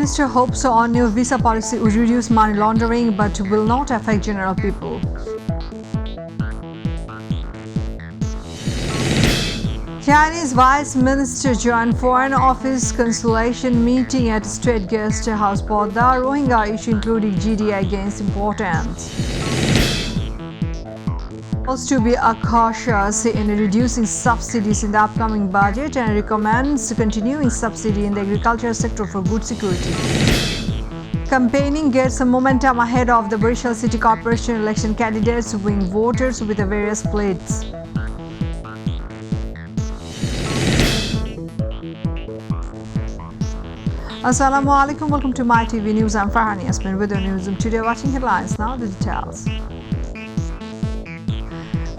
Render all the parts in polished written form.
Minister hopes on new visa policy would reduce money laundering but will not affect general people. Chinese Vice Minister joined Foreign Office Consultation meeting at State Guest House for the Rohingya issue, including GDI gains importance. To be cautious in reducing subsidies in the upcoming budget and recommends continuing subsidy in the agriculture sector for good security. Campaigning gets some momentum ahead of the Barishal City Corporation election. Candidates win voters with the various plates. Assalamu alaikum, welcome to MyTV News. I'm Farhani Yasmin with the news. Today watching headlines, now the details.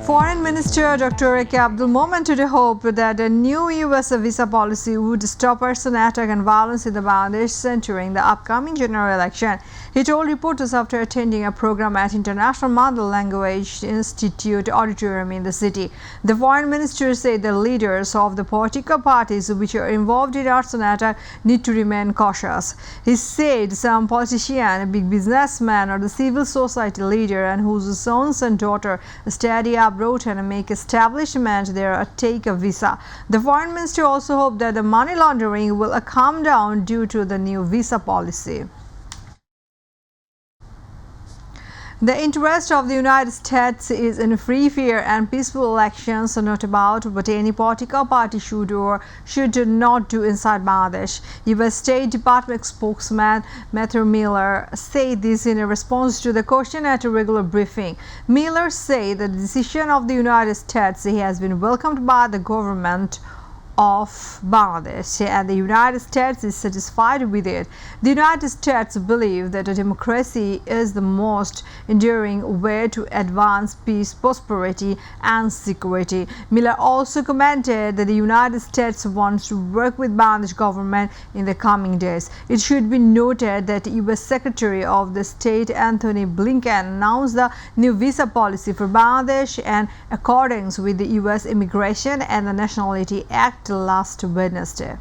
Foreign Minister Dr. A.K. Abdul Momen today hoped that a new U.S. visa policy would stop person attack and violence in the Bangladesh centering the upcoming general election. He told reporters after attending a program at International Bengali-language Institute auditorium in the city. The Foreign Minister said the leaders of the political parties which are involved in arson attack need to remain cautious. He said some politician, big businessman or the civil society leader and whose sons and daughter study abroad and make establishment there take a visa. The Foreign Minister also hoped that the money laundering will calm down due to the new visa policy. The interest of the United States is in free, fair and peaceful elections, not about what any political party should or should not do inside Bangladesh. U.S. State Department spokesman Matthew Miller said this in a response to the question at a regular briefing. Miller said that the decision of the United States has been welcomed by the government of Bangladesh and the United States is satisfied with it. The United States believe that a democracy is the most enduring way to advance peace, prosperity and security. Miller also commented that the United States wants to work with Bangladesh government in the coming days. It should be noted that U.S. Secretary of the State Anthony Blinken announced the new visa policy for Bangladesh in accordance with the U.S. Immigration and the Nationality Act last Wednesday.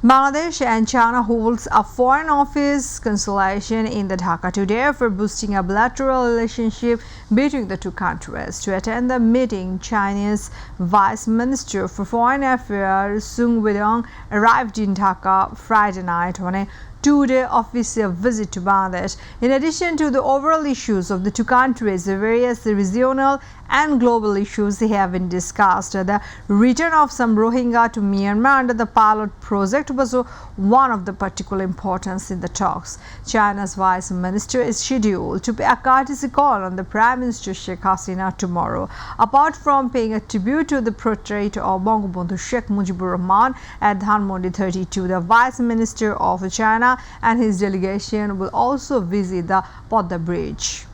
Bangladesh and China holds a foreign office consultation in the Dhaka today for boosting a bilateral relationship between the two countries. To attend the meeting, Chinese Vice Minister for Foreign Affairs Sung Wedong arrived in Dhaka Friday night on a two-day official visit to Bangladesh. In addition to the overall issues of the two countries, the various regional and global issues have been discussed. The return of some Rohingya to Myanmar under the pilot project was one of the particular importance in the talks. China's Vice Minister is scheduled to pay a courtesy call on the Prime Minister Sheikh Hasina tomorrow. Apart from paying a tribute to the portrait of Bangabandhu Sheikh Mujibur Rahman at Dhanmondi 32, the Vice Minister of China and his delegation will also visit the Podda Bridge.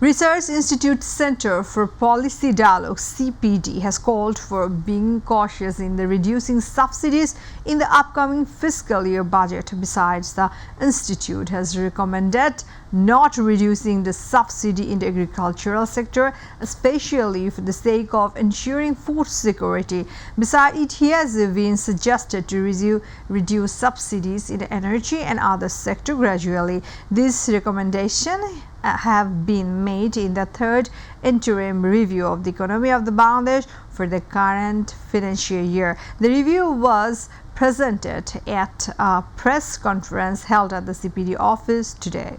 Research Institute Center for Policy Dialogue (CPD) has called for being cautious in the reducing subsidies in the upcoming fiscal year budget. Besides, the institute has recommended not reducing the subsidy in the agricultural sector, especially for the sake of ensuring food security. Besides, it has been suggested to reduce subsidies in the energy and other sectors gradually. This recommendation have been made in the third interim review of the economy of the Bangladesh for the current financial year. The review was presented at a press conference held at the CPD office today.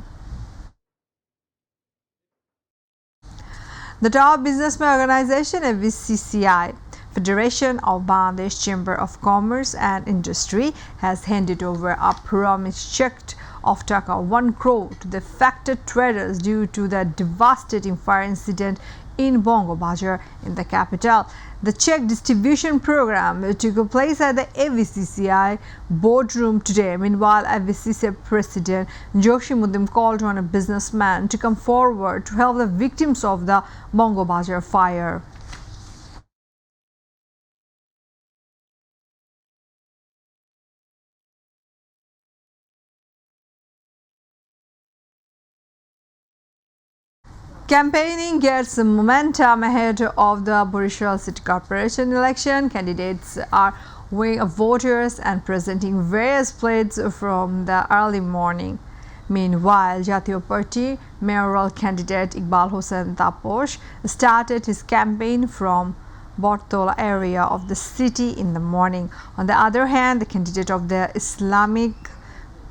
The top businessman organization, FCCI, Federation of Bangladesh Chamber of Commerce and Industry, has handed over a promised check of Taka 1 crore to the affected traders due to the devastating fire incident in Bongo Bazar in the capital. The check distribution program took place at the FCCI boardroom today. Meanwhile, FCCI President Joshimuddin called on a businessman to come forward to help the victims of the Bongo Bazar fire. Campaigning gets momentum ahead of the Barishal City Corporation election. Candidates are weighing up voters and presenting various pledges from the early morning. Meanwhile, Jatiyo Party mayoral candidate Iqbal Hossain Taposh started his campaign from Bortola area of the city in the morning. On the other hand, the candidate of the Islamic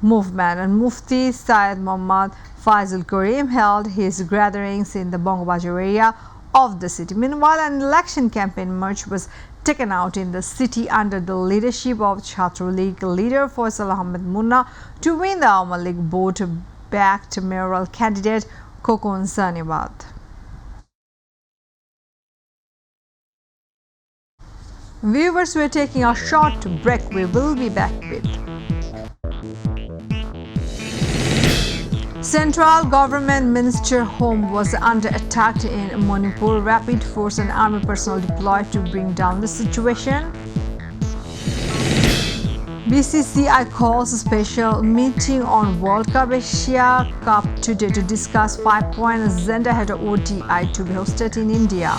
movement and Mufti Syed Muhammad Faisal Karim held his gatherings in the Bangla area of the city. Meanwhile, an election campaign march was taken out in the city under the leadership of Chhatro League leader Faisal Ahmed Munna to win the Awami League vote-backed mayoral candidate Khokon Zanibad. Viewers, we're taking a short break. We will be back with. Central government minister home was under attack in Manipur. Rapid force and army personnel deployed to bring down the situation. BCCI calls a special meeting on World Cup Asia Cup today to discuss 5-point agenda ahead of ODI to be hosted in India.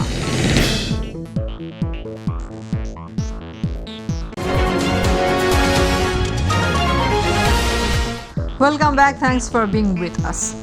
Welcome back. Thanks for being with us.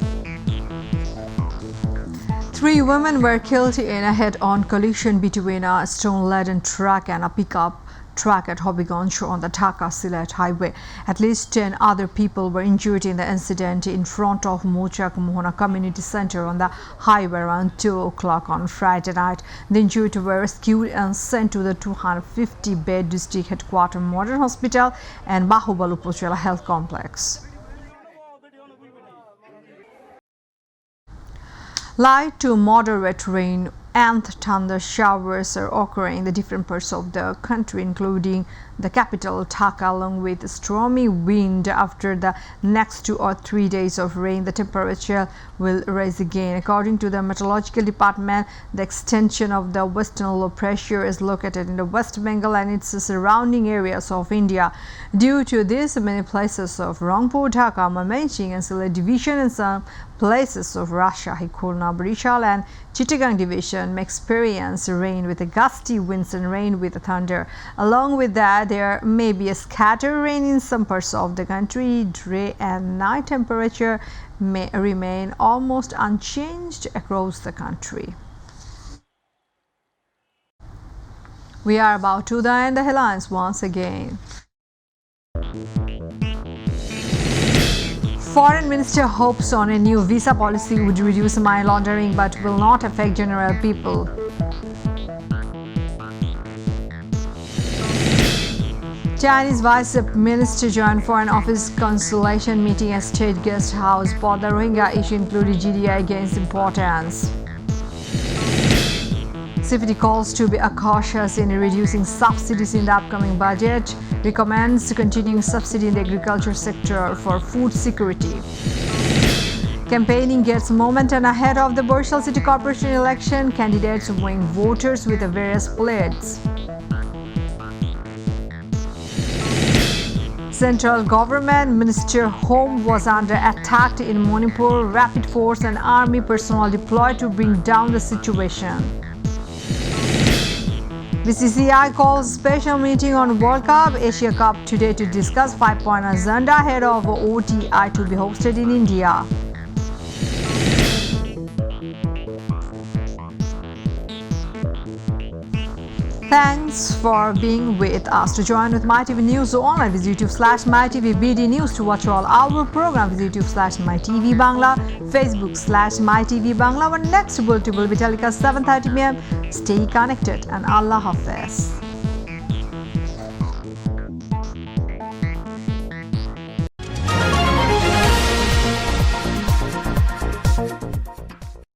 3 women were killed in a head-on collision between a stone-laden truck and a pickup truck at Hobbyganj on the Dhaka-Sylhet highway. At least 10 other people were injured in the incident in front of Mochak Mohana Community Center on the highway around 2 o'clock on Friday night. The injured were rescued and sent to the 250-bed district headquarters modern hospital and Bahubalu Pochela Health Complex. Light to moderate rain and thunder showers are occurring in the different parts of the country, including the capital Dhaka, along with stormy wind. After the next 2 or 3 days of rain, the temperature will rise again. According to the meteorological department, the extension of the western low pressure is located in the West Bengal and its surrounding areas of India. Due to this, many places of Rangpur, Dhaka, Mymensingh and Sylhet division and some places of Rajshahi, Khulna, Barishal and Chittagong division may experience rain with gusty winds and rain with thunder. Along with that, there may be a scattered rain in some parts of the country. Day and night temperature may remain almost unchanged across the country. We are about to end the headlines once again. Foreign Minister hopes on a new visa policy would reduce money laundering but will not affect general people. Chinese Vice Minister joined Foreign Office consultation meeting at State Guest House, but the Rohingya issue included GDI gains importance. CPD calls to be cautious in reducing subsidies in the upcoming budget, recommends continuing subsidy in the agriculture sector for food security. Campaigning gets momentum ahead of the Barishal City Corporation election, candidates weighing voters with the various pledges. Central government minister home was under attack in Manipur. Rapid force and army personnel deployed to bring down the situation. BCCI calls special meeting on World Cup Asia Cup today to discuss 5-point agenda ahead of ODI to be hosted in India. Thanks for being with us. To join with MyTV News online, visit YouTube/MyTVBD News. To watch all our programs, visit YouTube/MyTV Bangla, Facebook/MyTV Bangla. Our next bulletin will be telecast 7:30 p.m. Stay connected and Allah Hafiz.